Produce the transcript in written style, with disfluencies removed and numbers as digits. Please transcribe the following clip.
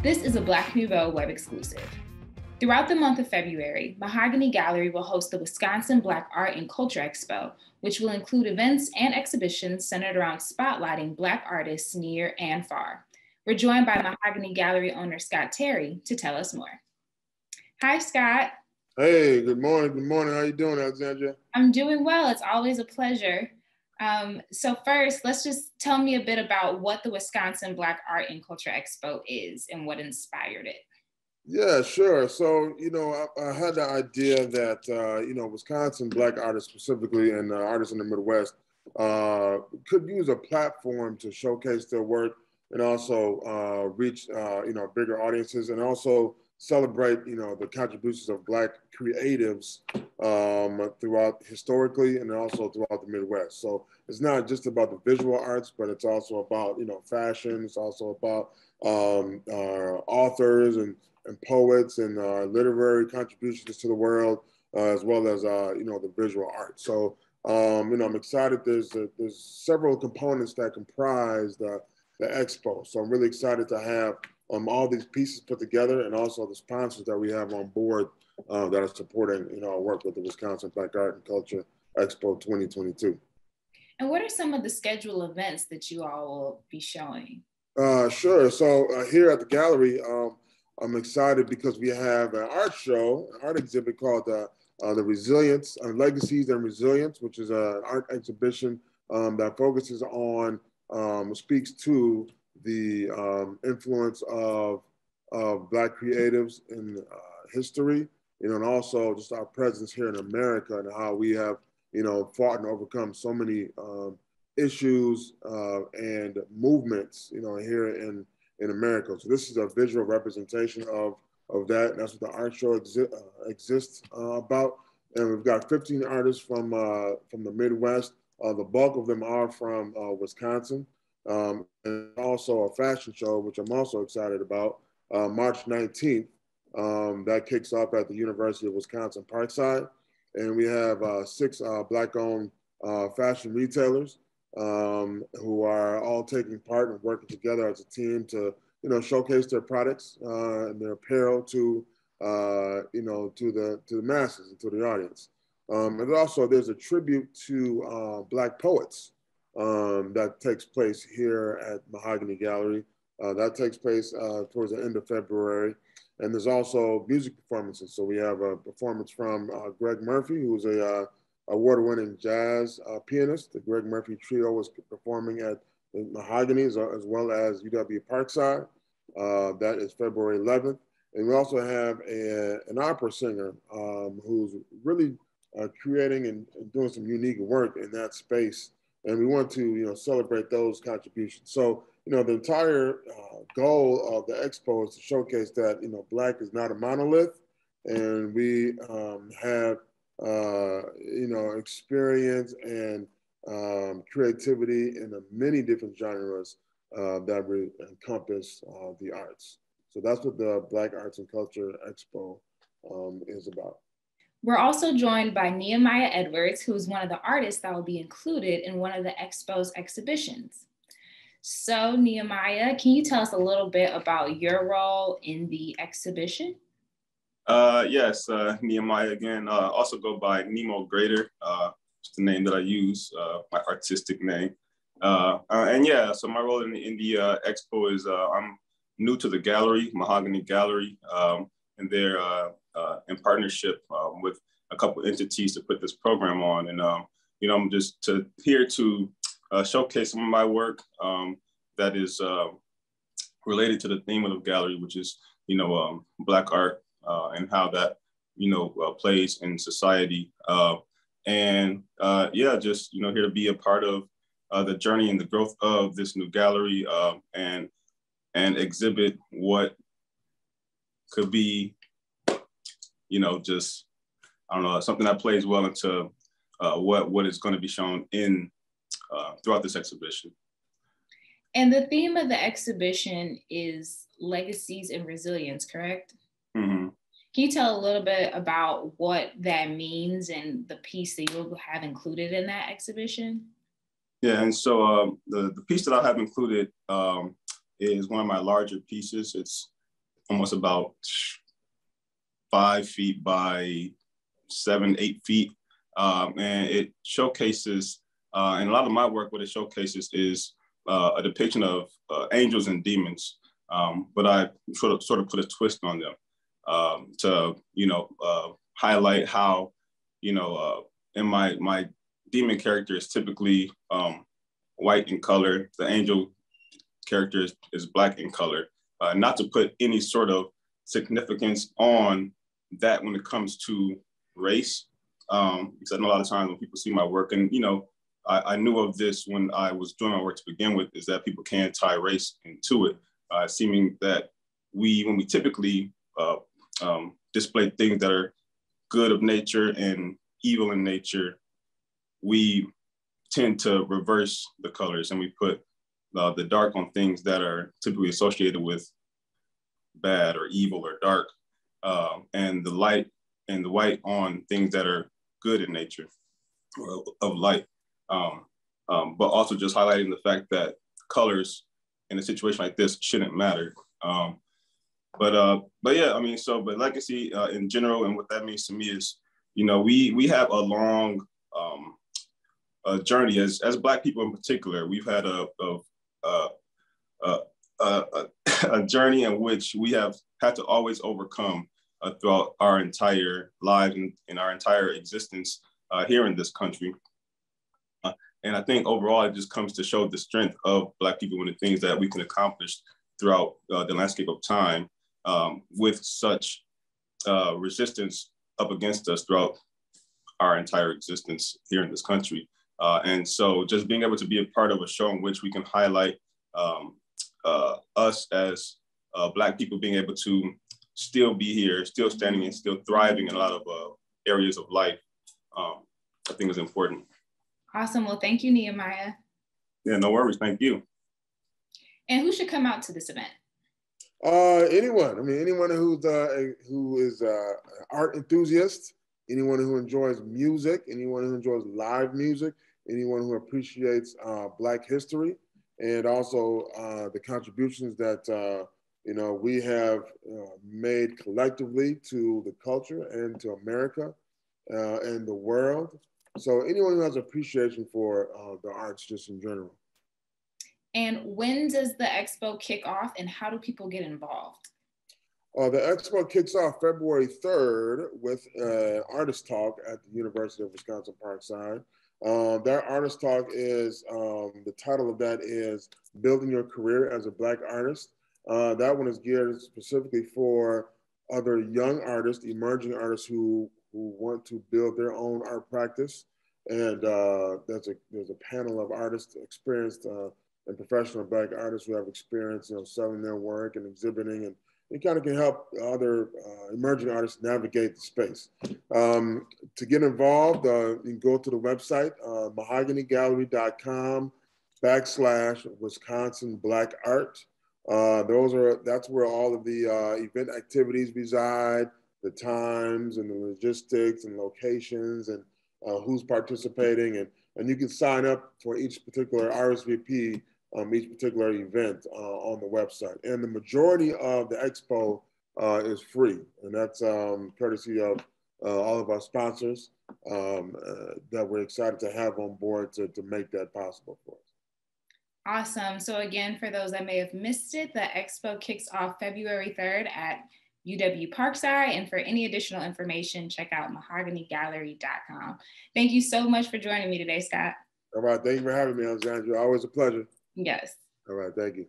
This is a Black Nouveau web exclusive. Throughout the month of February, Mahogany Gallery will host the Wisconsin Black Art and Culture Expo, which will include events and exhibitions centered around spotlighting Black artists near and far. We're joined by Mahogany Gallery owner Scott Terry to tell us more. Hi, Scott. Hey, good morning. Good morning. How you doing, Alexandra? I'm doing well. It's always a pleasure. So first, let's just tell me a bit about what the Wisconsin Black Art and Culture Expo is and what inspired it. Yeah, sure. So, I had the idea that, Wisconsin Black artists specifically and artists in the Midwest could use a platform to showcase their work and also reach, bigger audiences and also celebrate, the contributions of Black creatives throughout historically and also throughout the Midwest. So it's not just about the visual arts, but it's also about, fashion. It's also about authors and poets and literary contributions to the world, as well as, the visual art. So, I'm excited. There's several components that comprise the expo. So I'm really excited to have all these pieces put together and also the sponsors that we have on board that are supporting, our work with the Wisconsin Black Art and Culture Expo 2022. And what are some of the scheduled events that you all will be showing? Sure. So here at the gallery, I'm excited because we have an art show, an art exhibit called the Resilience, Legacies and Resilience, which is an art exhibition that focuses on, speaks to the influence of Black creatives in history, and also just our presence here in America and how we have, fought and overcome so many issues and movements, here in America. So this is a visual representation of that. And that's what the art show exists about. And we've got 15 artists from the Midwest. The bulk of them are from Wisconsin. And also a fashion show, which I'm also excited about, March 19th. That kicks off at the University of Wisconsin Parkside. And we have 6 Black-owned fashion retailers who are all taking part and working together as a team to, showcase their products and their apparel to, to the masses and to the audience. And also there's a tribute to Black poets that takes place here at Mahogany Gallery. That takes place towards the end of February. And there's also music performances. So we have a performance from Greg Murphy, who's a award-winning jazz pianist. The Greg Murphy Trio was performing at the Mahogany as well as UW Parkside. That is February 11th. And we also have an opera singer who's really creating and doing some unique work in that space. And we want to, celebrate those contributions. So, the entire goal of the expo is to showcase that, Black is not a monolith, and we have experience and creativity in many different genres that encompass the arts. So that's what the Black Arts and Culture Expo is about. We're also joined by Nehemiah Edwards, who's one of the artists that will be included in one of the expo's exhibitions. So Nehemiah, can you tell us a little bit about your role in the exhibition? Yes, Nehemiah again, also go by Nemo Grader. It's the name that I use, my artistic name. And yeah, so my role in the expo is I'm new to the gallery, Mahogany Gallery, and they're in partnership with a couple entities to put this program on. And, I'm just here to showcase some of my work that is related to the theme of the gallery, which is, Black art. And how that, plays in society. Just, here to be a part of the journey and the growth of this new gallery and exhibit what could be, just, I don't know, something that plays well into what is going to be shown in throughout this exhibition. And the theme of the exhibition is Legacies and Resilience, correct? Mm-hmm. Can you tell a little bit about what that means and the piece that you'll have included in that exhibition? Yeah, and so the piece that I have included is one of my larger pieces. It's almost about 5 feet by 7, 8 feet. And it showcases, and a lot of my work, what it showcases is a depiction of angels and demons. But I sort of put a twist on them to, highlight how, in my demon character is typically white in color. The angel character is black in color. Not to put any sort of significance on that when it comes to race. Because I know a lot of times when people see my work, and I knew of this when I was doing my work to begin with, is that people can tie race into it, seeming that when we typically display things that are good of nature and evil in nature, we tend to reverse the colors and we put the dark on things that are typically associated with bad or evil or dark, and the light and the white on things that are good in nature or of light. But also just highlighting the fact that colors in a situation like this shouldn't matter. But yeah, I mean, but legacy in general, and what that means to me is, we have a long journey as Black people in particular. We've had a journey in which we have had to always overcome throughout our entire lives and our entire existence here in this country. And I think overall, it just comes to show the strength of Black people and the things that we can accomplish throughout the landscape of time with such resistance up against us throughout our entire existence here in this country. And so just being able to be a part of a show in which we can highlight us as Black people being able to still be here, still standing and still thriving in a lot of areas of life, I think is important. Awesome. Well, thank you, Nehemiah. Yeah, no worries. Thank you. And who should come out to this event? Anyone. I mean, anyone who is an art enthusiast, anyone who enjoys music, anyone who enjoys live music, anyone who appreciates Black history, and also the contributions that we have made collectively to the culture and to America and the world. So anyone who has appreciation for the arts just in general. And when does the expo kick off, and how do people get involved? The expo kicks off February 3rd with Artist Talk at the University of Wisconsin-Parkside. That Artist Talk is, the title of that is Building Your Career as a Black Artist. That one is geared specifically for other young artists, emerging artists who want to build their own art practice. And there's a panel of artists, experienced and professional Black artists who have experience, selling their work and exhibiting, and it kind of can help other emerging artists navigate the space. To get involved, you can go to the website, mahoganygallery.com/Wisconsin Black Art. That's where all of the event activities reside, the times and the logistics and locations and who's participating, and you can sign up for each particular RSVP, each particular event on the website. And the majority of the expo is free, and that's courtesy of all of our sponsors that we're excited to have on board to make that possible for us. Awesome. So again, for those that may have missed it, the expo kicks off February 3rd at UW Parkside. And for any additional information, check out mahoganygallery.com. Thank you so much for joining me today, Scott. All right. Thank you for having me, Alexandra. Always a pleasure. Yes. All right. Thank you.